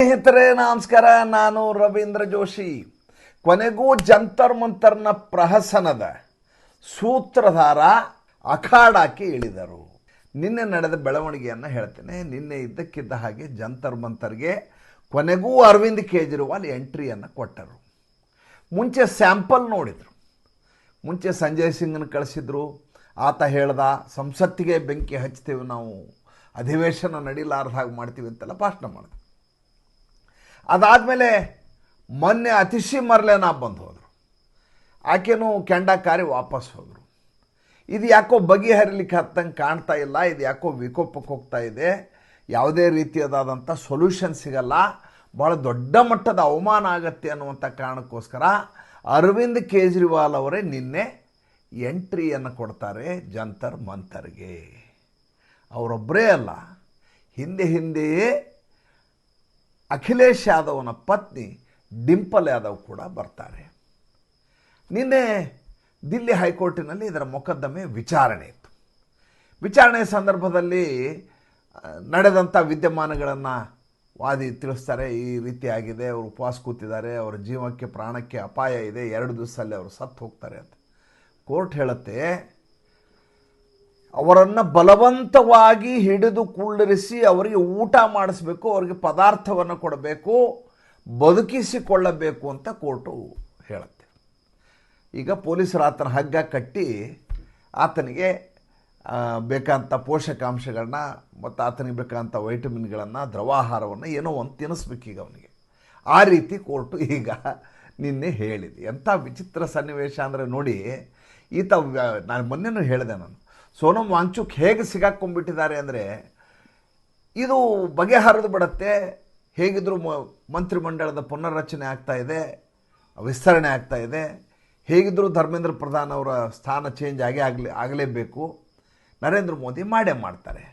ಸ್ನೇಹಿತರೆ ನಮಸ್ಕಾರ, ನಾನು ರವೀಂದ್ರ ಜೋಶಿ. ಕೊನೆಗೂ ಜಂತರ್ ಮಂತರ್ನ ಪ್ರಹಸನದ ಸೂತ್ರಧಾರ ಅಖಾಡಕ್ಕೆ ಇಳಿದರು. ನಿನ್ನೆ ನಡೆದ ಬೆಳವಣಿಗೆಯನ್ನು ಹೇಳ್ತೇನೆ. ನಿನ್ನೆ ಇದ್ದಕ್ಕಿದ್ದ ಹಾಗೆ ಜಂತರ್ ಮಂತರ್ಗೆ ಕೊನೆಗೂ ಅರವಿಂದ್ ಕೇಜ್ರಿವಾಲ್ ಎಂಟ್ರಿಯನ್ನು ಕೊಟ್ಟರು. ಮುಂಚೆ ಸ್ಯಾಂಪಲ್ ನೋಡಿದರು. ಮುಂಚೆ ಸಂಜಯ್ ಸಿಂಗ್ನ ಕಳಿಸಿದ್ರು. ಆತ ಹೇಳ್ದ ಸಂಸತ್ತಿಗೆ ಬೆಂಕಿ ಹಚ್ತೀವಿ, ನಾವು ಅಧಿವೇಶನ ನಡೀಲಾರ್ದ ಹಾಗೆ ಮಾಡ್ತೀವಿ ಅಂತೆಲ್ಲ ಭಾಷಣ ಮಾಡಿದ್ರು. ಅದಾದಮೇಲೆ ಮೊನ್ನೆ ಅತಿಶಿ ಮರ್ಲೆನ ಬಂದು ಹೋದರು. ಆಕೆನೂ ಕೆಂಡಕಾರಿ ವಾಪಸ್ ಹೋದರು. ಇದು ಯಾಕೋ ಬಗೆಹರಿಲಿಕ್ಕೆ ಹತ್ತಂಗೆ ಕಾಣ್ತಾ ಇಲ್ಲ. ಇದು ಯಾಕೋ ವಿಕೋಪಕ್ಕೆ ಹೋಗ್ತಾ ಇದೆ. ಯಾವುದೇ ರೀತಿಯಾದಂಥ ಸೊಲ್ಯೂಷನ್ ಸಿಗಲ್ಲ, ಭಾಳ ದೊಡ್ಡ ಮಟ್ಟದ ಅವಮಾನ ಆಗತ್ತೆ ಅನ್ನುವಂಥ ಕಾರಣಕ್ಕೋಸ್ಕರ ಅರವಿಂದ್ ಕೇಜ್ರಿವಾಲ್ ಅವರೇ ನಿನ್ನೆ ಎಂಟ್ರಿಯನ್ನು ಕೊಡ್ತಾರೆ ಜಂತರ್ ಮಂತರ್ಗೆ. ಅವರೊಬ್ಬರೇ ಅಲ್ಲ, ಹಿಂದೆಯೇ ಅಖಿಲೇಶ್ ಯಾದವ್ನ ಪತ್ನಿ ಡಿಂಪಲ್ ಯಾದವ್ ಕೂಡ ಬರ್ತಾರೆ. ನಿನ್ನೆ ದಿಲ್ಲಿ ಹೈಕೋರ್ಟಿನಲ್ಲಿ ಇದರ ಮೊಕದ್ದಮೆ ವಿಚಾರಣೆ ಇತ್ತು. ವಿಚಾರಣೆ ಸಂದರ್ಭದಲ್ಲಿ ನಡೆದಂಥ ವಿದ್ಯಮಾನಗಳನ್ನು ವಾದಿ ತಿಳಿಸ್ತಾರೆ. ಈ ರೀತಿಯಾಗಿದೆ, ಅವರು ಉಪವಾಸ ಕೂತಿದ್ದಾರೆ, ಅವರ ಜೀವಕ್ಕೆ ಪ್ರಾಣಕ್ಕೆ ಅಪಾಯ ಇದೆ, 2 ದಿವಸದಲ್ಲಿ ಅವರು ಸತ್ತು ಹೋಗ್ತಾರೆ ಅಂತ ಕೋರ್ಟ್ ಹೇಳುತ್ತೆ. ಅವರನ್ನು ಬಲವಂತವಾಗಿ ಹಿಡಿದು ಕುಳ್ಳಿರಿಸಿ ಅವರಿಗೆ ಊಟ ಮಾಡಿಸ್ಬೇಕು, ಅವರಿಗೆ ಪದಾರ್ಥವನ್ನು ಕೊಡಬೇಕು, ಬದುಕಿಸಿಕೊಳ್ಳಬೇಕು ಅಂತ ಕೋರ್ಟು ಹೇಳುತ್ತೆ. ಈಗ ಪೊಲೀಸರು ಆತನ ಹಗ್ಗ ಕಟ್ಟಿ ಆತನಿಗೆ ಬೇಕಾದಂಥ ಪೋಷಕಾಂಶಗಳನ್ನ ಮತ್ತು ಆತನಿಗೆ ಬೇಕಾದಂಥ ವೈಟಮಿನ್ಗಳನ್ನು, ದ್ರವಾಹಾರವನ್ನು ಏನೋ ಒಂದು ತಿನ್ನಿಸ್ಬೇಕೀಗ ಅವನಿಗೆ. ಆ ರೀತಿ ಕೋರ್ಟು ಈಗ ನಿನ್ನೆ ಹೇಳಿದೆ. ಎಂಥ ವಿಚಿತ್ರ ಸನ್ನಿವೇಶ ಅಂದರೆ ನೋಡಿ, ಈತ ನಾನು ಮೊನ್ನೆನೂ ಹೇಳಿದೆ, ನಾನು ಸೋನಮ್ ವಾಂಗ್ಚುಕ್ ಹೇಗೆ ಸಿಗಾಕೊಂಡ್ಬಿಟ್ಟಿದ್ದಾರೆ ಅಂದರೆ ಇದು ಬಗೆಹರಿದು ಬಿಡುತ್ತೆ. ಹೇಗಿದ್ದರೂ ಮಂತ್ರಿಮಂಡಲದ ಪುನರ್ರಚನೆ ಆಗ್ತಾಯಿದೆ, ವಿಸ್ತರಣೆ ಆಗ್ತಾಯಿದೆ. ಹೇಗಿದ್ದರೂ ಧರ್ಮೇಂದ್ರ ಪ್ರಧಾನ್ ಅವರ ಸ್ಥಾನ ಚೇಂಜ್ ಆಗಲೇಬೇಕು. ನರೇಂದ್ರ ಮೋದಿ ಮಾಡೇ ಮಾಡ್ತಾರೆ.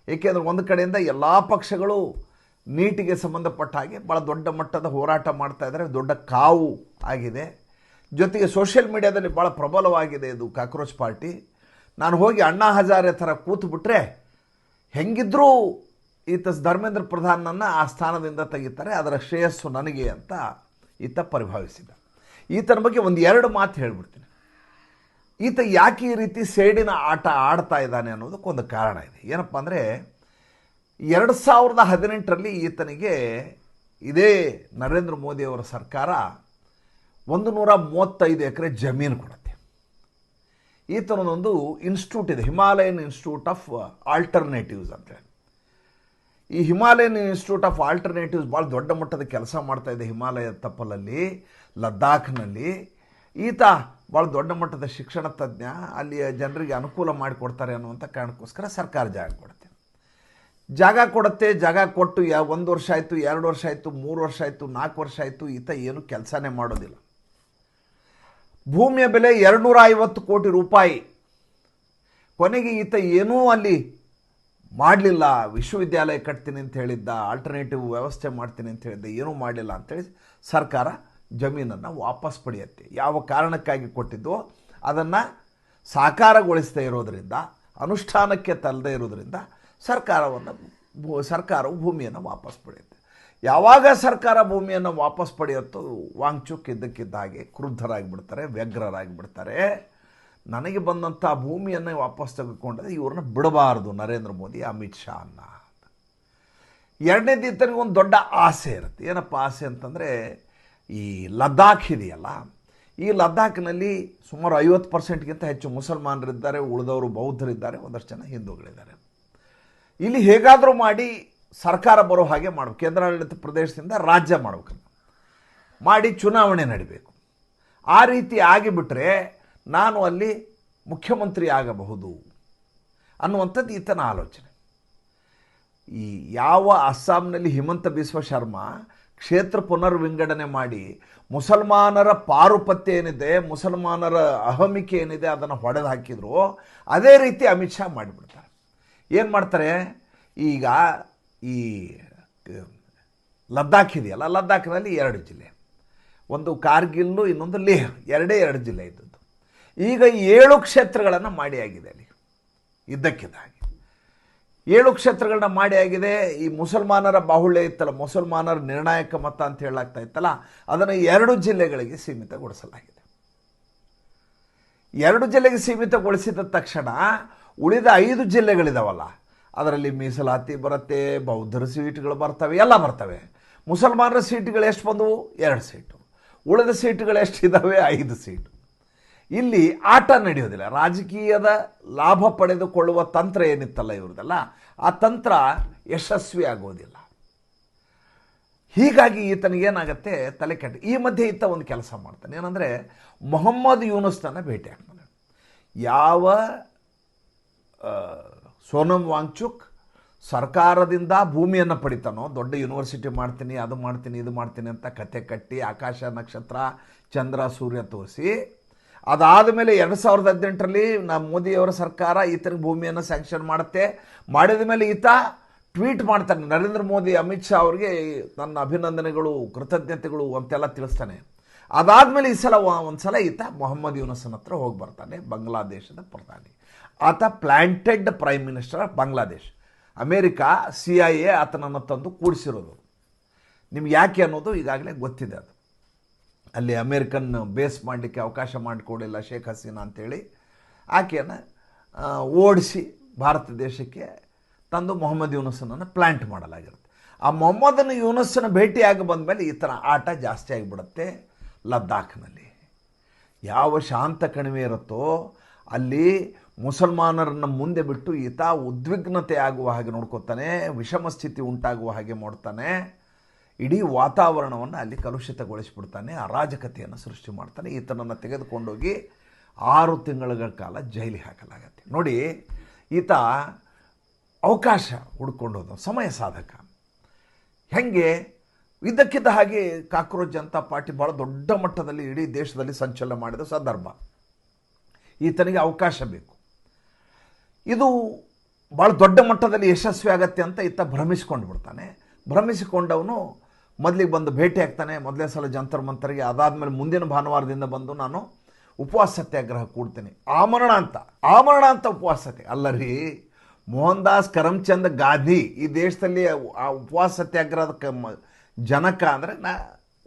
ಏಕೆಂದರೆ ಒಂದು ಕಡೆಯಿಂದ ಎಲ್ಲ ಪಕ್ಷಗಳು ನೀಟಿಗೆ ಸಂಬಂಧಪಟ್ಟ ಹಾಗೆ ಭಾಳ ದೊಡ್ಡ ಮಟ್ಟದ ಹೋರಾಟ ಮಾಡ್ತಾಯಿದ್ದಾರೆ. ದೊಡ್ಡ ಕಾವು ಆಗಿದೆ. ಜೊತೆಗೆ ಸೋಷಿಯಲ್ ಮೀಡಿಯಾದಲ್ಲಿ ಭಾಳ ಪ್ರಬಲವಾಗಿದೆ ಇದು ಕಾಕ್ರೋಚ್ ಪಾರ್ಟಿ. ನಾನು ಹೋಗಿ ಅಣ್ಣಾ ಹಜಾರೆ ಥರ ಕೂತ್ಬಿಟ್ರೆ ಹೆಂಗಿದ್ರೂ ಈತ ಧರ್ಮೇಂದ್ರ ಪ್ರಧಾನನ್ನು ಆ ಸ್ಥಾನದಿಂದ ತೆಗಿತಾರೆ, ಅದರ ಶ್ರೇಯಸ್ಸು ನನಗೆ ಅಂತ ಈತ ಪರಿಭಾವಿಸಿದ. ಈತನ ಬಗ್ಗೆ 1-2 ಮಾತು ಹೇಳ್ಬಿಡ್ತೀನಿ. ಈತ ಯಾಕೆ ಈ ರೀತಿ ಸೇಡಿನ ಆಟ ಆಡ್ತಾ ಇದ್ದಾನೆ ಅನ್ನೋದಕ್ಕೊಂದು ಕಾರಣ ಇದೆ. ಏನಪ್ಪ ಅಂದರೆ 2018ರಲ್ಲಿ ಈತನಿಗೆ ಇದೇ ನರೇಂದ್ರ ಮೋದಿಯವರ ಸರ್ಕಾರ 135 ಎಕರೆ ಜಮೀನು ಕೊಡುತ್ತೆ. ಈತನದೊಂದು ಇನ್ಸ್ಟಿಟ್ಯೂಟ್ ಇದೆ, ಹಿಮಾಲಯನ್ ಇನ್ಸ್ಟಿಟ್ಯೂಟ್ ಆಫ್ ಆಲ್ಟರ್ನೇಟಿವ್ಸ್ ಅಂತೇಳಿ. ಈ ಹಿಮಾಲಯನ್ ಇನ್ಸ್ಟಿಟ್ಯೂಟ್ ಆಫ್ ಆಲ್ಟರ್ನೇಟಿವ್ಸ್ ಭಾಳ ದೊಡ್ಡ ಮಟ್ಟದ ಕೆಲಸ ಮಾಡ್ತಾಯಿದೆ ಹಿಮಾಲಯ ತಪ್ಪಲಲ್ಲಿ, ಲದ್ದಾಖ್ನಲ್ಲಿ. ಈತ ಭಾಳ ದೊಡ್ಡ ಮಟ್ಟದ ಶಿಕ್ಷಣ ತಜ್ಞ, ಅಲ್ಲಿಯ ಜನರಿಗೆ ಅನುಕೂಲ ಮಾಡಿಕೊಡ್ತಾರೆ ಅನ್ನುವಂಥ ಕಾರಣಕ್ಕೋಸ್ಕರ ಸರ್ಕಾರ ಜಾಗ ಕೊಡುತ್ತೆ. ಜಾಗ ಕೊಟ್ಟು 1 ವರ್ಷ ಆಯಿತು, 2 ವರ್ಷ ಆಯಿತು, 3 ವರ್ಷ ಆಯಿತು, 4 ವರ್ಷ ಆಯಿತು, ಈತ ಏನು ಕೆಲಸನೇ ಮಾಡೋದಿಲ್ಲ. ಭೂಮಿಯ ಬೆಲೆ 250 ಕೋಟಿ ರೂಪಾಯಿ. ಕೊನೆಗೆ ಈತ ಏನೂ ಅಲ್ಲಿ ಮಾಡಲಿಲ್ಲ. ವಿಶ್ವವಿದ್ಯಾಲಯ ಕಟ್ತೀನಿ ಅಂತ ಹೇಳಿದ್ದ, ಆಲ್ಟರ್ನೇಟಿವ್ ವ್ಯವಸ್ಥೆ ಮಾಡ್ತೀನಿ ಅಂತ ಹೇಳಿದ್ದ, ಏನೂ ಮಾಡಲಿಲ್ಲ ಅಂಥೇಳಿ ಸರ್ಕಾರ ಜಮೀನನ್ನು ವಾಪಸ್ ಪಡೆಯುತ್ತೆ. ಯಾವ ಕಾರಣಕ್ಕಾಗಿ ಕೊಟ್ಟಿದ್ದೋ ಅದನ್ನು ಸಾಕಾರಗೊಳಿಸದೇ ಇರೋದರಿಂದ, ಅನುಷ್ಠಾನಕ್ಕೆ ತಲ್ಲದೇ ಇರೋದರಿಂದ ಸರ್ಕಾರವು ಭೂಮಿಯನ್ನು ವಾಪಸ್ ಪಡೆಯುತ್ತೆ. ಯಾವಾಗ ಸರ್ಕಾರ ಭೂಮಿಯನ್ನು ವಾಪಸ್ ಪಡೆಯುತ್ತೋ ವಾಂಗ್ಚುಕ್ ಇದ್ದಕ್ಕಿದ್ದ ಹಾಗೆ ಕ್ರುದ್ಧರಾಗಿಬಿಡ್ತಾರೆ, ವ್ಯಗ್ರರಾಗಿಬಿಡ್ತಾರೆ. ನನಗೆ ಬಂದಂಥ ಭೂಮಿಯನ್ನು ವಾಪಸ್ ತೆಗೆದುಕೊಂಡ್ರೆ ಇವ್ರನ್ನ ಬಿಡಬಾರ್ದು ನರೇಂದ್ರ ಮೋದಿ, ಅಮಿತ್ ಶಾ ಅನ್ನ. ಎರಡನೇದು ಈತನಿಗೆ ಒಂದು ದೊಡ್ಡ ಆಸೆ ಇರುತ್ತೆ. ಏನಪ್ಪ ಆಸೆ ಅಂತಂದರೆ, ಈ ಲದ್ದಾಖ್ ಇದೆಯಲ್ಲ, ಈ ಲದ್ದಾಖ್ನಲ್ಲಿ ಸುಮಾರು 50%ಗಿಂತ ಹೆಚ್ಚು ಮುಸಲ್ಮಾನರಿದ್ದಾರೆ, ಉಳಿದವರು ಬೌದ್ಧರಿದ್ದಾರೆ, ಒಂದಷ್ಟು ಜನ ಹಿಂದೂಗಳಿದ್ದಾರೆ. ಇಲ್ಲಿ ಹೇಗಾದರೂ ಮಾಡಿ ಸರ್ಕಾರ ಬರೋ ಹಾಗೆ ಮಾಡಬೇಕು. ಕೇಂದ್ರಾಡಳಿತ ಪ್ರದೇಶದಿಂದ ರಾಜ್ಯ ಮಾಡಿ ಚುನಾವಣೆ ನಡೀಬೇಕು. ಆ ರೀತಿ ಆಗಿಬಿಟ್ರೆ ನಾನು ಅಲ್ಲಿ ಮುಖ್ಯಮಂತ್ರಿ ಆಗಬಹುದು ಅನ್ನುವಂಥದ್ದು ಈತನ ಆಲೋಚನೆ. ಈ ಯಾವ ಅಸ್ಸಾಂನಲ್ಲಿ ಹಿಮಂತ ಬಿಸ್ವ ಶರ್ಮಾ ಕ್ಷೇತ್ರ ಪುನರ್ವಿಂಗಡಣೆ ಮಾಡಿ ಮುಸಲ್ಮಾನರ ಪಾರುಪತ್ಯ ಏನಿದೆ, ಮುಸಲ್ಮಾನರ ಅಹಮಿಕೆ ಏನಿದೆ ಅದನ್ನು ಹೊಡೆದು ಹಾಕಿದ್ರು, ಅದೇ ರೀತಿ ಅಮಿತ್ ಶಾ ಮಾಡಿಬಿಡ್ತಾರೆ. ಏನು ಮಾಡ್ತಾರೆ, ಈಗ ಈ ಲದ್ದಾಖ್ ಇದೆಯಲ್ಲ, ಲದ್ದಾಖ್ನಲ್ಲಿ 2 ಜಿಲ್ಲೆ, ಒಂದು ಕಾರ್ಗಿಲ್ಲು, ಇನ್ನೊಂದು ಲೇಹ್, 2 ಜಿಲ್ಲೆ ಇದ್ದದ್ದು. ಈಗ 7 ಕ್ಷೇತ್ರಗಳನ್ನು ಮಾಡಿ ಆಗಿದೆ ಅಲ್ಲಿ ಇದ್ದಕ್ಕಿದ್ದ ಹಾಗೆ. 7 ಕ್ಷೇತ್ರಗಳನ್ನ ಮಾಡಿ ಆಗಿದೆ. ಈ ಮುಸಲ್ಮಾನರ ಬಾಹುಳ್ಯ ಇತ್ತಲ್ಲ, ಮುಸಲ್ಮಾನರ ನಿರ್ಣಾಯಕ ಮತ ಅಂತ ಹೇಳಲಾಗ್ತಾ ಇತ್ತಲ್ಲ, ಅದನ್ನು 2 ಜಿಲ್ಲೆಗಳಿಗೆ ಸೀಮಿತಗೊಳಿಸಲಾಗಿದೆ. 2 ಜಿಲ್ಲೆಗೆ ಸೀಮಿತಗೊಳಿಸಿದ ತಕ್ಷಣ ಉಳಿದ 5 ಜಿಲ್ಲೆಗಳಿದಾವಲ್ಲ, ಅದರಲ್ಲಿ ಮೀಸಲಾತಿ ಬರುತ್ತೆ, ಬೌದ್ಧರ ಸೀಟ್ಗಳು ಬರ್ತವೆ, ಎಲ್ಲ ಬರ್ತವೆ. ಮುಸಲ್ಮಾನರ ಸೀಟ್ಗಳು ಎಷ್ಟು ಬಂದವು? 2 ಸೀಟು. ಉಳಿದ ಸೀಟುಗಳು ಎಷ್ಟಿದ್ದಾವೆ? 5 ಸೀಟು. ಇಲ್ಲಿ ಆಟ ನಡೆಯೋದಿಲ್ಲ. ರಾಜಕೀಯದ ಲಾಭ ಪಡೆದುಕೊಳ್ಳುವ ತಂತ್ರ ಏನಿತ್ತಲ್ಲ ಇವ್ರದಲ್ಲ, ಆ ತಂತ್ರ ಯಶಸ್ವಿ ಆಗೋದಿಲ್ಲ. ಹೀಗಾಗಿ ಈತನಿಗೇನಾಗತ್ತೆ, ತಲೆ ಕೆಟ್ಟ. ಈ ಮಧ್ಯೆ ಈತ ಒಂದು ಕೆಲಸ ಮಾಡ್ತಾನೆ, ಏನಂದರೆ ಮೊಹಮ್ಮದ್ ಯೂನುಸ್ನನ್ನು ಭೇಟಿ ಆಗ್ತಾನೆ. ಯಾವ ಸೋನಮ್ ವಾಂಗ್ಚುಕ್ ಸರ್ಕಾರದಿಂದ ಭೂಮಿಯನ್ನು ಪಡಿತಾನೋ, ದೊಡ್ಡ ಯೂನಿವರ್ಸಿಟಿ ಮಾಡ್ತೀನಿ, ಅದು ಮಾಡ್ತೀನಿ, ಇದು ಮಾಡ್ತೀನಿ ಅಂತ ಕತೆ ಕಟ್ಟಿ ಆಕಾಶ ನಕ್ಷತ್ರ ಚಂದ್ರ ಸೂರ್ಯ ತೋರಿಸಿ, ಅದಾದ ಮೇಲೆ 2018ರಲ್ಲಿ ಮೋದಿಯವರ ಸರ್ಕಾರ ಈತನಿಗೆ ಭೂಮಿಯನ್ನು ಸ್ಯಾಂಕ್ಷನ್ ಮಾಡುತ್ತೆ. ಮಾಡಿದ ಮೇಲೆ ಈತ ಟ್ವೀಟ್ ಮಾಡ್ತಾನೆ, ನರೇಂದ್ರ ಮೋದಿ ಅಮಿತ್ ಶಾ ಅವರಿಗೆ ನನ್ನ ಅಭಿನಂದನೆಗಳು, ಕೃತಜ್ಞತೆಗಳು ಅಂತೆಲ್ಲ ತಿಳಿಸ್ತಾನೆ. ಅದಾದಮೇಲೆ ಈ ಸಲ ಒಂದು ಸಲ ಈತ ಮೊಹಮ್ಮದ್ ಯೂನುಸ್ನ ಹತ್ರ ಹೋಗಿ ಬರ್ತಾನೆ, ಬಾಂಗ್ಲಾದೇಶದ ಪ್ರಧಾನಿ. ಆತ planted prime minister of Bangladesh. America CIA ಆತನನ್ನು ತಂದು ಕೂಡಿಸಿರೋದು. ನಿಮ್ಗೆ ಯಾಕೆ ಅನ್ನೋದು ಈಗಾಗಲೇ ಗೊತ್ತಿದೆ. ಅದು ಅಲ್ಲಿ ಅಮೇರಿಕನ್ ಬೇಸ್ ಮಾಡಲಿಕ್ಕೆ ಅವಕಾಶ ಮಾಡಿಕೊಡಿಲ್ಲ ಶೇಖ್ ಹಸೀನಾ ಅಂಥೇಳಿ ಆಕೆಯನ್ನು ಓಡಿಸಿ ಭಾರತ ದೇಶಕ್ಕೆ ತಂದು ಮೊಹಮ್ಮದ್ ಯೂನುಸ್ನನ್ನು ಪ್ಲ್ಯಾಂಟ್ ಮಾಡಲಾಗಿರುತ್ತೆ. ಆ ಮೊಹಮ್ಮದ್ ಯೂನುಸ್ನ ಭೇಟಿಯಾಗಿ ಬಂದಮೇಲೆ ಈ ಥರ ಆಟ ಜಾಸ್ತಿ ಆಗಿಬಿಡುತ್ತೆ. ಲದ್ದಾಖ್ನಲ್ಲಿ ಯಾವ ಶಾಂತ ಕಣಿವೆ ಇರುತ್ತೋ ಅಲ್ಲಿ ಮುಸಲ್ಮಾನರನ್ನು ಮುಂದೆ ಬಿಟ್ಟು ಈತ ಉದ್ವಿಗ್ನತೆ ಆಗುವ ಹಾಗೆ ನೋಡ್ಕೊತಾನೆ, ವಿಷಮ ಸ್ಥಿತಿ ಉಂಟಾಗುವ ಹಾಗೆ ಮಾಡ್ತಾನೆ. ಇಡೀ ವಾತಾವರಣವನ್ನು ಅಲ್ಲಿ ಕಲುಷಿತಗೊಳಿಸಿಬಿಡ್ತಾನೆ, ಅರಾಜಕತೆಯನ್ನು ಸೃಷ್ಟಿ ಮಾಡ್ತಾನೆ. ಈತನನ್ನು ತೆಗೆದುಕೊಂಡೋಗಿ 6 ತಿಂಗಳ ಕಾಲ ಜೈಲಿಗೆ ಹಾಕಲಾಗತ್ತೆ. ನೋಡಿ, ಈತ ಅವಕಾಶ ಹುಡ್ಕೊಂಡು ಹೋದ ಸಮಯ ಸಾಧಕ. ಹೆಂಗೆ ಇದ್ದಕ್ಕಿದ್ದ ಹಾಗೆ ಕಾಕ್ರೋಚ್ ಜನತಾ ಪಾರ್ಟಿ ಭಾಳ ದೊಡ್ಡ ಮಟ್ಟದಲ್ಲಿ ಇಡೀ ದೇಶದಲ್ಲಿ ಸಂಚಲನ ಮಾಡಿದ ಸಂದರ್ಭ. ಈತನಿಗೆ ಅವಕಾಶ ಬೇಕು. ಇದು ಭಾಳ ದೊಡ್ಡ ಮಟ್ಟದಲ್ಲಿ ಯಶಸ್ವಿ ಆಗತ್ತೆ ಅಂತ ಈತ ಭ್ರಮಿಸ್ಕೊಂಡು ಬಿಡ್ತಾನೆ. ಭ್ರಮಿಸಿಕೊಂಡವನು ಮೊದಲಿಗೆ ಬಂದು ಭೇಟಿ ಆಗ್ತಾನೆ, ಮೊದಲನೇ ಸಲ ಜಂತರ್ ಮಂತರ್ಗೆ. ಅದಾದಮೇಲೆ ಮುಂದಿನ ಭಾನುವಾರದಿಂದ ಬಂದು ನಾನು ಉಪವಾಸ ಸತ್ಯಾಗ್ರಹ ಕೂಡ್ತೀನಿ, ಆಮರಣ ಅಂತ ಉಪವಾಸ ಸತ್ಯ ಅಲ್ಲ ರೀ. ಮೋಹನ್ ದಾಸ್ ಕರಮ್ಚಂದ್ ಗಾಂಧಿ ಈ ದೇಶದಲ್ಲಿ ಆ ಉಪವಾಸ ಸತ್ಯಾಗ್ರಹದ ಜನಕ ಅಂದರೆ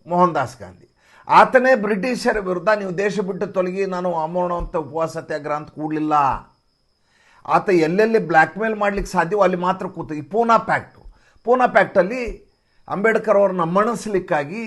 ಮೋಹನ್ ದಾಸ್ ಗಾಂಧಿ. ಆತನೇ ಬ್ರಿಟಿಷರ ವಿರುದ್ಧ ನೀವು ದೇಶ ಬಿಟ್ಟು ತೊಲಗಿ, ನಾನು ಆಮರಣ ಅಂತ ಉಪವಾಸ ಸತ್ಯಾಗ್ರಹ ಅಂತ ಕೂಡಲಿಲ್ಲ. ಆತ ಎಲ್ಲೆಲ್ಲಿ ಬ್ಲ್ಯಾಕ್ ಮೇಲ್ ಮಾಡಲಿಕ್ಕೆ ಸಾಧ್ಯವೋ ಅಲ್ಲಿ ಮಾತ್ರ ಕೂತು. ಈ ಪೂನಾ ಪ್ಯಾಕ್ಟಲ್ಲಿ ಅಂಬೇಡ್ಕರ್ ಅವ್ರನ್ನ ಮಣಿಸ್ಲಿಕ್ಕಾಗಿ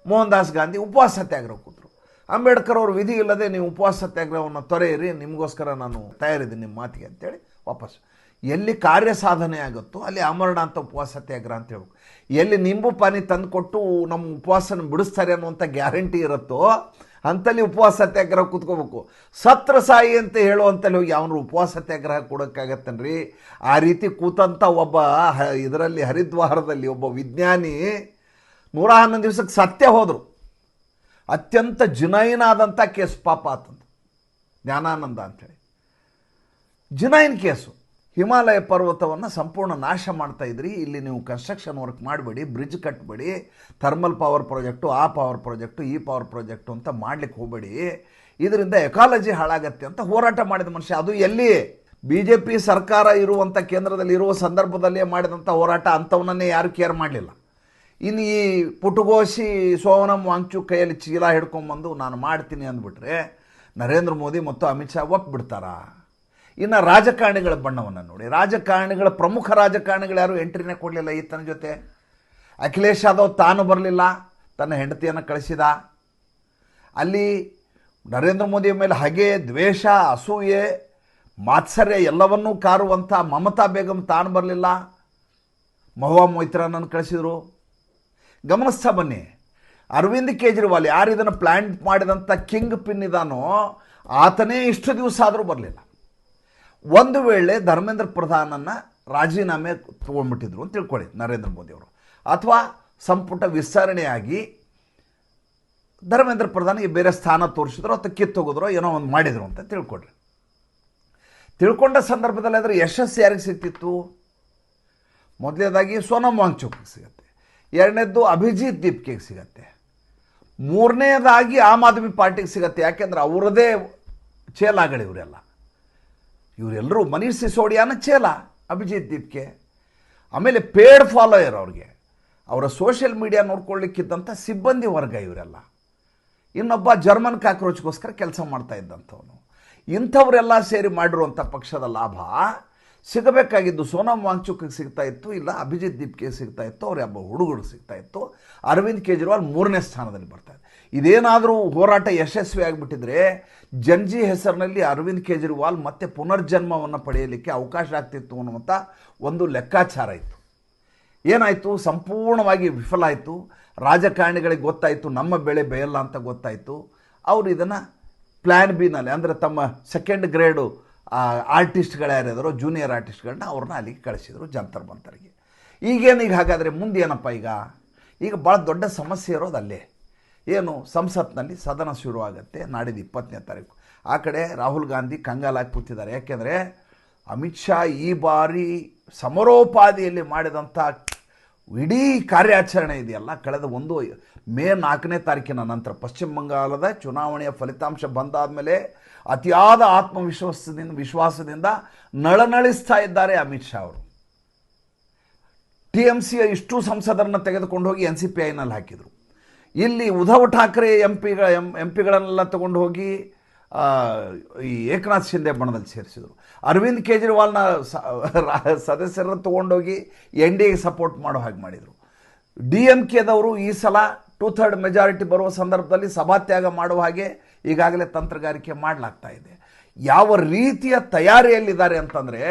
ಮೋಹನ್ ದಾಸ್ ಗಾಂಧಿ ಉಪವಾಸ ಸತ್ಯಾಗ್ರಹ ಕೂತರು. ಅಂಬೇಡ್ಕರ್ ಅವರು ವಿಧಿ ಇಲ್ಲದೆ ನೀವು ಉಪವಾಸ ಸತ್ಯಾಗ್ರಹವನ್ನು ತೊರೆಯಿರಿ, ನಿಮಗೋಸ್ಕರ ನಾನು ತಯಾರಿದ್ದೀನಿ ನಿಮ್ಮ ಮಾತಿಗೆ ಅಂತೇಳಿ ವಾಪಸ್. ಎಲ್ಲಿ ಕಾರ್ಯ ಸಾಧನೆ ಆಗುತ್ತೋ ಅಲ್ಲಿ ಆಮರಣ ಅಂತ ಉಪವಾಸ ಸತ್ಯಾಗ್ರಹ ಅಂತ ಹೇಳ್ಬೇಕು. ಎಲ್ಲಿ ನಿಂಬು ಪಾನಿ ತಂದುಕೊಟ್ಟು ನಮ್ಮ ಉಪವಾಸನ ಬಿಡಿಸ್ತಾರೆ ಅನ್ನುವಂಥ ಗ್ಯಾರಂಟಿ ಇರುತ್ತೋ ಅಂಥಲ್ಲಿ ಉಪವಾಸ ಸತ್ಯಾಗ್ರಹ ಕೂತ್ಕೋಬೇಕು. ಸತ್ರ ಸಾಯಿ ಅಂತ ಹೇಳುವಂಥಲ್ಲಿ ಹೋಗಿ ಅವನು ಉಪವಾಸ ಸತ್ಯಾಗ್ರಹ ಕೊಡೋಕ್ಕಾಗತ್ತನ್ರಿ. ಆ ರೀತಿ ಕೂತಂಥ ಒಬ್ಬ ಇದರಲ್ಲಿ ಹರಿದ್ವಾರದಲ್ಲಿ ಒಬ್ಬ ವಿಜ್ಞಾನಿ 111 ದಿವಸಕ್ಕೆ ಸತ್ಯ ಹೋದರು. ಅತ್ಯಂತ ಜುನೈನಾದಂಥ ಕೇಸು ಪಾಪ ಆತಂದು, ಜ್ಞಾನಾನಂದ ಅಂಥೇಳಿ ಜುನೈನ್ ಕೇಸು. ಹಿಮಾಲಯ ಪರ್ವತವನ್ನು ಸಂಪೂರ್ಣ ನಾಶ ಮಾಡ್ತಾ ಇದ್ರಿ, ಇಲ್ಲಿ ನೀವು ಕನ್ಸ್ಟ್ರಕ್ಷನ್ ವರ್ಕ್ ಮಾಡಬೇಡಿ, ಬ್ರಿಡ್ಜ್ ಕಟ್ಟಬೇಡಿ, ಥರ್ಮಲ್ ಪವರ್ ಪ್ರಾಜೆಕ್ಟು, ಆ ಪವರ್ ಪ್ರಾಜೆಕ್ಟು, ಈ ಪವರ್ ಪ್ರಾಜೆಕ್ಟು ಅಂತ ಮಾಡಲಿಕ್ಕೆ ಹೋಗಬೇಡಿ, ಇದರಿಂದ ಎಕಾಲಜಿ ಹಾಳಾಗತ್ತೆ ಅಂತ ಹೋರಾಟ ಮಾಡಿದ ಮನುಷ್ಯ. ಅದು ಎಲ್ಲಿ BJP ಸರ್ಕಾರ ಇರುವಂಥ ಕೇಂದ್ರದಲ್ಲಿ ಇರುವ ಸಂದರ್ಭದಲ್ಲೇ ಮಾಡಿದಂಥ ಹೋರಾಟ. ಅಂಥವನ್ನೇ ಯಾರು ಕೇರ್ ಮಾಡಲಿಲ್ಲ. ಇನ್ನು ಈ ಪುಟುಗೋಸಿ ಸೋನಮ್ ವಾಂಗ್ಚುಕ್ ಕೈಯಲ್ಲಿ ಚೀಲ ಹಿಡ್ಕೊಂಬಂದು ನಾನು ಮಾಡ್ತೀನಿ ಅಂದ್ಬಿಟ್ರೆ ನರೇಂದ್ರ ಮೋದಿ ಮತ್ತು ಅಮಿತ್ ಶಾ ಒಪ್ಪಿಬಿಡ್ತಾರ? ಇನ್ನು ರಾಜಕಾರಣಿಗಳ ಬಣ್ಣವನ್ನು ನೋಡಿ. ಪ್ರಮುಖ ರಾಜಕಾರಣಿಗಳು ಯಾರು ಎಂಟ್ರಿನೇ ಕೊಡಲಿಲ್ಲ ಈತನ ಜೊತೆ. ಅಖಿಲೇಶ್ ಯಾದವ್ ತಾನು ಬರಲಿಲ್ಲ, ತನ್ನ ಹೆಂಡತಿಯನ್ನು ಕಳಿಸಿದ. ಅಲ್ಲಿ ನರೇಂದ್ರ ಮೋದಿಯ ಮೇಲೆ ಹಗೆ, ದ್ವೇಷ, ಅಸೂಯೆ, ಮಾತ್ಸರ್ಯ ಎಲ್ಲವನ್ನೂ ಕಾರುವಂಥ ಮಮತಾ ಬೇಗಂ ತಾನು ಬರಲಿಲ್ಲ, ಮಹುವಾ ಮೊಯ್ತ್ರಾನನ್ನು ಕಳಿಸಿದರು. ಗಮನಿಸ್ತಾ ಬನ್ನಿ, ಅರವಿಂದ್ ಕೇಜ್ರಿವಾಲ್ ಯಾರು ಇದನ್ನು ಪ್ಲ್ಯಾನ್ ಮಾಡಿದಂಥ ಕಿಂಗ್ ಪಿನ್ ಇದಾನೋ ಆತನೇ ಇಷ್ಟು ದಿವಸ ಆದರೂ ಬರಲಿಲ್ಲ. ಒಂದು ವೇಳೆ ಧರ್ಮೇಂದ್ರ ಪ್ರಧಾನನ್ನು ರಾಜೀನಾಮೆ ತೊಗೊಂಡ್ಬಿಟ್ಟಿದ್ರು ಅಂತ ತಿಳ್ಕೊಳ್ಳಿ ನರೇಂದ್ರ ಮೋದಿಯವರು, ಅಥವಾ ಸಂಪುಟ ವಿಸ್ತರಣೆಯಾಗಿ ಧರ್ಮೇಂದ್ರ ಪ್ರಧಾನಿಗೆ ಬೇರೆ ಸ್ಥಾನ ತೋರಿಸಿದ್ರು ಅಥವಾ ಕಿತ್ತೋಗಿದ್ರು, ಏನೋ ಒಂದು ಮಾಡಿದರು ಅಂತ ತಿಳ್ಕೊಳ್ರಿ. ತಿಳ್ಕೊಂಡ ಸಂದರ್ಭದಲ್ಲಿ ಅದರ ಯಶಸ್ಸು ಯಾರಿಗೆ ಸಿಗ್ತಿತ್ತು? ಮೊದಲನೇದಾಗಿ ಸೋನಮ್ ವಾಂಗ್ಚುಕ್ಗೆ ಸಿಗುತ್ತೆ, ಎರಡನೇದ್ದು ಅಭಿಜಿತ್ ದೀಪ್ಗೆ ಸಿಗತ್ತೆ, ಮೂರನೇದಾಗಿ ಆಮ್ ಆದ್ಮಿ ಪಾರ್ಟಿಗೆ ಸಿಗತ್ತೆ. ಯಾಕೆಂದ್ರೆ ಅವರದೇ ಚೇಲಾಗಳು ಇವರೆಲ್ಲರೂ. ಮನೀಶ್ ಸಿಸೋಡಿಯಾನ ಚೇಲ, ಅಭಿಜಿತ್ ದೀಪ್ಗೆ. ಆಮೇಲೆ ಪೇಡ್ ಫಾಲೋಯರ್ ಅವ್ರಿಗೆ, ಅವರ ಸೋಷಿಯಲ್ ಮೀಡಿಯಾ ನೋಡ್ಕೊಳ್ಳಿಕ್ಕಿದ್ದಂಥ ಸಿಬ್ಬಂದಿ ವರ್ಗ ಇವರೆಲ್ಲ. ಇನ್ನೊಬ್ಬ ಜರ್ಮನ್ ಕಾಕ್ರೋಚ್ಗೋಸ್ಕರ ಕೆಲಸ ಮಾಡ್ತಾ ಇದ್ದಂಥವನು. ಇಂಥವರೆಲ್ಲ ಸೇರಿ ಮಾಡಿರುವಂಥ ಪಕ್ಷದ ಲಾಭ ಸಿಗಬೇಕಾಗಿದ್ದು ಸೋನಮ್ ವಾಂಗ್ಚುಕ್ಗೆ ಸಿಗ್ತಾ ಇತ್ತು, ಇಲ್ಲ ಅಭಿಜಿತ್ ದೀಪ್ಗೆ ಸಿಗ್ತಾ ಇತ್ತು, ಅವ್ರ ಹಬ್ಬ ಹುಡುಗರು ಸಿಗ್ತಾ ಇತ್ತು. ಅರವಿಂದ್ ಕೇಜ್ರಿವಾಲ್ 3ನೇ ಸ್ಥಾನದಲ್ಲಿ ಬರ್ತಾರೆ. ಇದೇನಾದರೂ ಹೋರಾಟ ಯಶಸ್ವಿ ಆಗಿಬಿಟ್ಟಿದ್ರೆ ಜನ್ಜಿ ಹೆಸರಿನಲ್ಲಿ ಅರವಿಂದ್ ಕೇಜ್ರಿವಾಲ್ ಮತ್ತೆ ಪುನರ್ಜನ್ಮವನ್ನು ಪಡೆಯಲಿಕ್ಕೆ ಅವಕಾಶ ಆಗ್ತಿತ್ತು ಅನ್ನುವಂಥ ಒಂದು ಲೆಕ್ಕಾಚಾರ ಇತ್ತು. ಏನಾಯಿತು? ಸಂಪೂರ್ಣವಾಗಿ ವಿಫಲ ಆಯಿತು. ರಾಜಕಾರಣಿಗಳಿಗೆ ಗೊತ್ತಾಯಿತು ನಮ್ಮ ಬೆಳೆ ಬೇಯಲ್ಲ ಅಂತ ಗೊತ್ತಾಯಿತು. ಅವರು ಇದನ್ನು ಪ್ಲ್ಯಾನ್ ಬಿನಲ್ಲಿ, ಅಂದರೆ ತಮ್ಮ ಸೆಕೆಂಡ್ ಗ್ರೇಡು ಆರ್ಟಿಸ್ಟ್ಗಳು ಯಾರ್ಯಾರೋ ಜೂನಿಯರ್ ಆರ್ಟಿಸ್ಟ್ಗಳನ್ನ ಅವ್ರನ್ನ ಅಲ್ಲಿಗೆ ಕಳಿಸಿದರು ಜಂತರ್ ಮಂತರ್ಗೆ. ಈಗೇನೀಗ ಹಾಗಾದರೆ ಮುಂದೆ ಏನಪ್ಪ? ಈಗ ಭಾಳ ದೊಡ್ಡ ಸಮಸ್ಯೆ ಇರೋದು ಅಲ್ಲೇ. ಏನು? ಸಂಸತ್ನಲ್ಲಿ ಸದನ ಶುರುವಾಗುತ್ತೆ ನಾಡಿದ್ದು 20ನೇ ತಾರೀಕು. ಆ ಕಡೆ ರಾಹುಲ್ ಗಾಂಧಿ ಕಂಗಾಲಾಗಿ ಕೂತಿದ್ದಾರೆ. ಯಾಕೆಂದರೆ ಅಮಿತ್ ಶಾ ಈ ಬಾರಿ ಸಮರೋಪಾದಿಯಲ್ಲಿ ಮಾಡಿದಂಥ ಇಡೀ ಕಾರ್ಯಾಚರಣೆ ಇದೆಯಲ್ಲ, ಕಳೆದ ಮೇ 4ನೇ ತಾರೀಕಿನ ನಂತರ ಪಶ್ಚಿಮ ಬಂಗಾಳದ ಚುನಾವಣೆಯ ಫಲಿತಾಂಶ ಬಂದಾದ ಮೇಲೆ ಅತಿಯಾದ ವಿಶ್ವಾಸದಿಂದ ನಳನಳಿಸ್ತಾ ಇದ್ದಾರೆ ಅಮಿತ್ ಶಾ ಅವರು. TMCಯ ಇಷ್ಟು ಸಂಸದರನ್ನು ತೆಗೆದುಕೊಂಡು ಹೋಗಿ NCPIನಲ್ಲಿ ಹಾಕಿದರು. ಇಲ್ಲಿ ಉದ್ಧವ್ ಠಾಕ್ರೆ ಎಂಪಿಗಳನ್ನೆಲ್ಲ ತಗೊಂಡು ಹೋಗಿ ಈ ಏಕನಾಥ್ ಶಿಂದೆ ಬಣದಲ್ಲಿ ಸೇರಿಸಿದರು. ಅರವಿಂದ್ ಕೇಜ್ರಿವಾಲ್ನ ಸದಸ್ಯರನ್ನು ತೊಗೊಂಡೋಗಿ NDAಗೆ ಸಪೋರ್ಟ್ ಮಾಡೋ ಹಾಗೆ ಮಾಡಿದರು. DMKದವರು ಈ ಸಲ 2/3 ಮೆಜಾರಿಟಿ ಬರುವ ಸಂದರ್ಭದಲ್ಲಿ ಸಭಾತ್ಯಾಗ ಮಾಡುವ ಹಾಗೆ ಈಗಾಗಲೇ ತಂತ್ರಗಾರಿಕೆ ಮಾಡಲಾಗ್ತಾ ಇದೆ. ಯಾವ ರೀತಿಯ ತಯಾರಿಯಲ್ಲಿದ್ದಾರೆ ಅಂತಂದರೆ,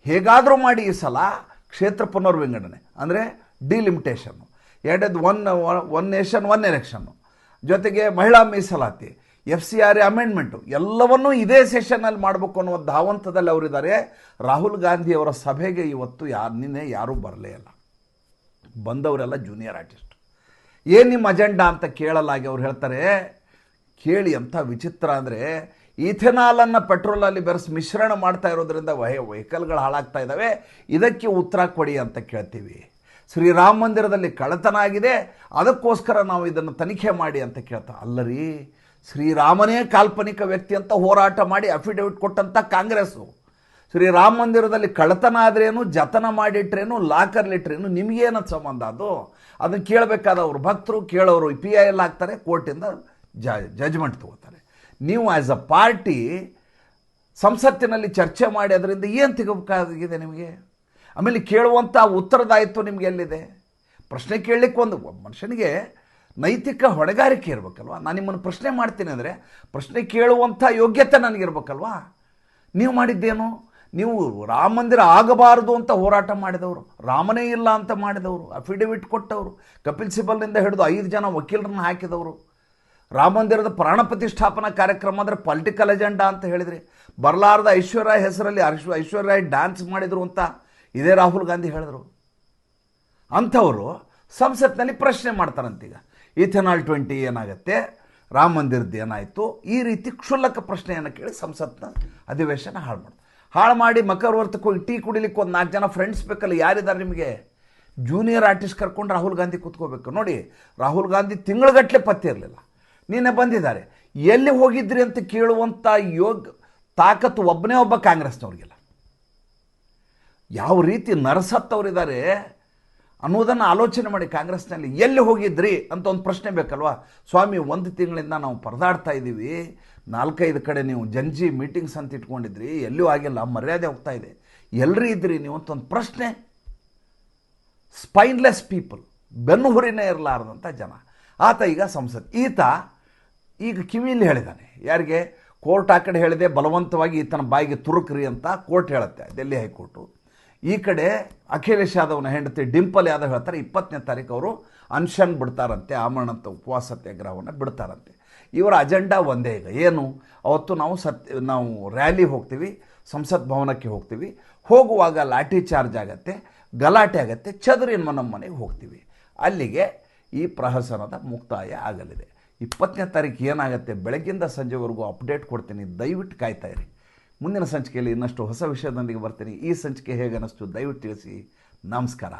ಹೇಗಾದರೂ ಮಾಡಿ ಈ ಸಲ ಕ್ಷೇತ್ರ ಪುನರ್ವಿಂಗಡಣೆ ಅಂದರೆ ಡಿಲಿಮಿಟೇಷನ್ನು, ಒನ್ ನೇಷನ್ ಒನ್ ಎಲೆಕ್ಷನ್ನು, ಜೊತೆಗೆ ಮಹಿಳಾ ಮೀಸಲಾತಿ, FCRA ಅಮೆಂಡ್ಮೆಂಟು ಎಲ್ಲವನ್ನೂ ಇದೇ ಸೆಷನ್ನಲ್ಲಿ ಮಾಡಬೇಕು ಅನ್ನುವ ಧಾವಂತದಲ್ಲಿ ಅವರಿದ್ದಾರೆ. ರಾಹುಲ್ ಗಾಂಧಿಯವರ ಸಭೆಗೆ ಇವತ್ತು ನಿನ್ನೆ ಯಾರೂ ಬರಲೇ ಇಲ್ಲ. ಬಂದವರೆಲ್ಲ ಜೂನಿಯರ್ ಆರ್ಟಿಸ್ಟ್. ಏನು ನಿಮ್ಮ ಅಜೆಂಡಾ ಅಂತ ಕೇಳಲಾಗಿ ಅವ್ರು ಹೇಳ್ತಾರೆ, ಕೇಳಿ ಅಂಥ ವಿಚಿತ್ರ ಅಂದರೆ, ಈಥೆನಾಲನ್ನು ಪೆಟ್ರೋಲಲ್ಲಿ ಬೆರೆಸಿ ಮಿಶ್ರಣ ಮಾಡ್ತಾ ಇರೋದ್ರಿಂದ ವೆಹಿಕಲ್ಗಳು ಹಾಳಾಗ್ತಾ ಇದ್ದಾವೆ, ಇದಕ್ಕೆ ಉತ್ತರ ಕೊಡಿ ಅಂತ ಕೇಳ್ತೀವಿ. ಶ್ರೀರಾಮ ಮಂದಿರದಲ್ಲಿ ಕಳ್ಳತನ ಆಗಿದೆ, ಅದಕ್ಕೋಸ್ಕರ ನಾವು ಇದನ್ನು ತನಿಖೆ ಮಾಡಿ ಅಂತ ಕೇಳ್ತಾ. ಅಲ್ಲರಿ, ಶ್ರೀರಾಮನೇ ಕಾಲ್ಪನಿಕ ವ್ಯಕ್ತಿ ಅಂತ ಹೋರಾಟ ಮಾಡಿ ಅಫಿಡವಿಟ್ ಕೊಟ್ಟಂಥ ಕಾಂಗ್ರೆಸ್ಸು, ಶ್ರೀರಾಮ ಮಂದಿರದಲ್ಲಿ ಕಳ್ಳತನ ಆದ್ರೇನು, ಜತನ ಮಾಡಿಟ್ರೇನು, ಲಾಕರ್ಲಿಟ್ರೇನು, ನಿಮಗೇನದು ಸಂಬಂಧ? ಅದನ್ನು ಕೇಳಬೇಕಾದವರು ಭಕ್ತರು, ಕೇಳೋರು PI ಎಲ್ಲ ಹಾಕ್ತಾರೆ, ಕೋರ್ಟಿಂದ ಜಜ್ಮೆಂಟ್ ತಗೋತಾರೆ. ನೀವು ಆ್ಯಸ್ ಅ ಪಾರ್ಟಿ ಸಂಸತ್ತಿನಲ್ಲಿ ಚರ್ಚೆ ಮಾಡಿ ಅದರಿಂದ ಏನು ತೆಗೋಬೇಕಾಗಿದೆ ನಿಮಗೆ? ಆಮೇಲೆ ಕೇಳುವಂಥ ಉತ್ತರದಾಯಿತ್ವ ನಿಮಗೆ ಎಲ್ಲಿದೆ? ಪ್ರಶ್ನೆ ಕೇಳಲಿಕ್ಕೆ ಒಂದು ಮನುಷ್ಯನಿಗೆ ನೈತಿಕ ಹೊಣೆಗಾರಿಕೆ ಇರಬೇಕಲ್ವ. ನಾನು ನಿಮ್ಮನ್ನು ಪ್ರಶ್ನೆ ಮಾಡ್ತೀನಿ ಅಂದರೆ ಪ್ರಶ್ನೆ ಕೇಳುವಂಥ ಯೋಗ್ಯತೆ ನನಗಿರ್ಬೇಕಲ್ವ. ನೀವು ಮಾಡಿದ್ದೇನು? ನೀವು ರಾಮ ಮಂದಿರ ಆಗಬಾರದು ಅಂತ ಹೋರಾಟ ಮಾಡಿದವರು, ರಾಮನೇ ಇಲ್ಲ ಅಂತ ಮಾಡಿದವರು, ಅಫಿಡವಿಟ್ ಕೊಟ್ಟವರು, ಕಪಿಲ್ ಸಿಬಲ್ನಿಂದ ಹಿಡಿದು 5 ಜನ ವಕೀಲರನ್ನು ಹಾಕಿದವರು, ರಾಮ ಮಂದಿರದ ಪ್ರಾಣ ಪ್ರತಿಷ್ಠಾಪನಾ ಕಾರ್ಯಕ್ರಮ ಅಂದರೆ ಪೊಲಿಟಿಕಲ್ ಎಜೆಂಡಾ ಅಂತ ಹೇಳಿದ್ರಿ. ಬರಲಾರದ ಐಶ್ವರ್ಯ ಹೆಸರಲ್ಲಿ ಐಶ್ವರ್ಯ ಡ್ಯಾನ್ಸ್ ಮಾಡಿದರು ಅಂತ ಇದೇ ರಾಹುಲ್ ಗಾಂಧಿ ಹೇಳಿದರು. ಅಂಥವರು ಸಂಸತ್ನಲ್ಲಿ ಪ್ರಶ್ನೆ ಮಾಡ್ತಾರಂತೀಗ. ಈಥೆನಾಲ್ 20 ಏನಾಗುತ್ತೆ, ರಾಮ ಮಂದಿರದ್ದು ಏನಾಯಿತು, ಈ ರೀತಿ ಕ್ಷುಲ್ಲಕ ಪ್ರಶ್ನೆಯನ್ನು ಕೇಳಿ ಸಂಸತ್ನ ಅಧಿವೇಶನ ಹಾಳು ಮಾಡಿ ಮಕರವರ್ತಕ್ಕೆ ಹೋಗಿ ಟೀ ಕುಡಿಲಿಕ್ಕೆ ಒಂದು 4 ಜನ ಫ್ರೆಂಡ್ಸ್ ಬೇಕಲ್ಲ. ಯಾರಿದ್ದಾರೆ ನಿಮಗೆ? ಜೂನಿಯರ್ ಆರ್ಟಿಸ್ಟ್ ಕರ್ಕೊಂಡು ರಾಹುಲ್ ಗಾಂಧಿ ಕೂತ್ಕೋಬೇಕು. ನೋಡಿ, ರಾಹುಲ್ ಗಾಂಧಿ ತಿಂಗಳಗಟ್ಟಲೆ ಪತ್ತೆ ಇರಲಿಲ್ಲ, ನಿನ್ನೆ ಬಂದಿದ್ದಾರೆ. ಎಲ್ಲಿ ಹೋಗಿದ್ರಿ ಅಂತ ಕೇಳುವಂಥ ತಾಕತ್ತು ಒಬ್ಬನೇ ಒಬ್ಬ ಕಾಂಗ್ರೆಸ್ನವ್ರಿಗಿಲ್ಲ. ಯಾವ ರೀತಿ ನರಸತ್ತವರಿದ್ದಾರೆ ಅನ್ನೋದನ್ನು ಆಲೋಚನೆ ಮಾಡಿ. ಕಾಂಗ್ರೆಸ್ನಲ್ಲಿ ಎಲ್ಲಿ ಹೋಗಿದ್ರಿ ಅಂತ ಒಂದು ಪ್ರಶ್ನೆ ಬೇಕಲ್ವಾ. ಸ್ವಾಮಿ, 1 ತಿಂಗಳಿಂದ ನಾವು ಪರದಾಡ್ತಾ ಇದ್ದೀವಿ, 4-5 ಕಡೆ ನೀವು ಜಂಜಿ ಮೀಟಿಂಗ್ಸ್ ಅಂತ ಇಟ್ಕೊಂಡಿದ್ರಿ, ಎಲ್ಲೂ ಆಗಿಲ್ಲ, ಮರ್ಯಾದೆ ಹೋಗ್ತಾ ಇದೆ, ಎಲ್ಲರೂ ಇದ್ರಿ ನೀವು ಅಂತ ಒಂದು ಪ್ರಶ್ನೆ. ಸ್ಪೈನ್ಲೆಸ್ ಪೀಪಲ್, ಬೆನ್ನು ಹುರಿನೇ ಇರಲಾರ್ದಂಥ ಜನ. ಆತ ಈಗ ಈಗ ಕಿವಿಯಲ್ಲಿ ಹೇಳಿದ್ದಾನೆ. ಯಾರಿಗೆ? ಕೋರ್ಟ್ ಆ ಕಡೆ ಹೇಳಿದೆ, ಬಲವಂತವಾಗಿ ಈತನ ಬಾಯಿಗೆ ತುರುಕ್ರಿ ಅಂತ ಕೋರ್ಟ್ ಹೇಳುತ್ತೆ, ಡೆಲ್ಲಿ ಹೈಕೋರ್ಟು. ಈ ಕಡೆ ಅಖಿಲೇಶ್ ಯಾದವ್ನ ಹೆಂಡತಿ ಡಿಂಪಲ್ ಯಾದವ್ ಹೇಳ್ತಾರೆ 20ನೇ ತಾರೀಕು ಅವರು ಅನ್ಷನ್ ಬಿಡ್ತಾರಂತೆ, ಆಮರಣಂತ ಉಪವಾಸ ಸತ್ಯಾಗ್ರಹವನ್ನು ಬಿಡ್ತಾರಂತೆ. ಇವರ ಅಜೆಂಡಾ ಒಂದೇ. ಈಗ ಏನು? ಅವತ್ತು ನಾವು ರ್ಯಾಲಿ ಹೋಗ್ತೀವಿ, ಸಂಸತ್ ಭವನಕ್ಕೆ ಹೋಗ್ತೀವಿ, ಹೋಗುವಾಗ ಲಾಠಿ ಚಾರ್ಜ್ ಆಗುತ್ತೆ, ಗಲಾಟೆ ಆಗುತ್ತೆ, ಚದುರಿನ ನಮ್ಮ ಮನೆಗೆ ಹೋಗ್ತೀವಿ. ಅಲ್ಲಿಗೆ ಈ ಪ್ರಹಸನದ ಮುಕ್ತಾಯ ಆಗಲಿದೆ. 20ನೇ ತಾರೀಕು ಏನಾಗುತ್ತೆ, ಬೆಳಗ್ಗಿಂದ ಸಂಜೆವರೆಗೂ ಅಪ್ಡೇಟ್ ಕೊಡ್ತೀನಿ, ದಯವಿಟ್ಟು ಕಾಯ್ತಾ ಇರಿ. ಮುಂದಿನ ಸಂಚಿಕೆಯಲ್ಲಿ ಇನ್ನಷ್ಟು ಹೊಸ ವಿಷಯದೊಂದಿಗೆ ಬರ್ತೀನಿ. ಈ ಸಂಚಿಕೆ ಹೇಗೆ ಅನ್ನಿಸ್ತು ದಯವಿಟ್ಟು ತಿಳಿಸಿ. ನಮಸ್ಕಾರ.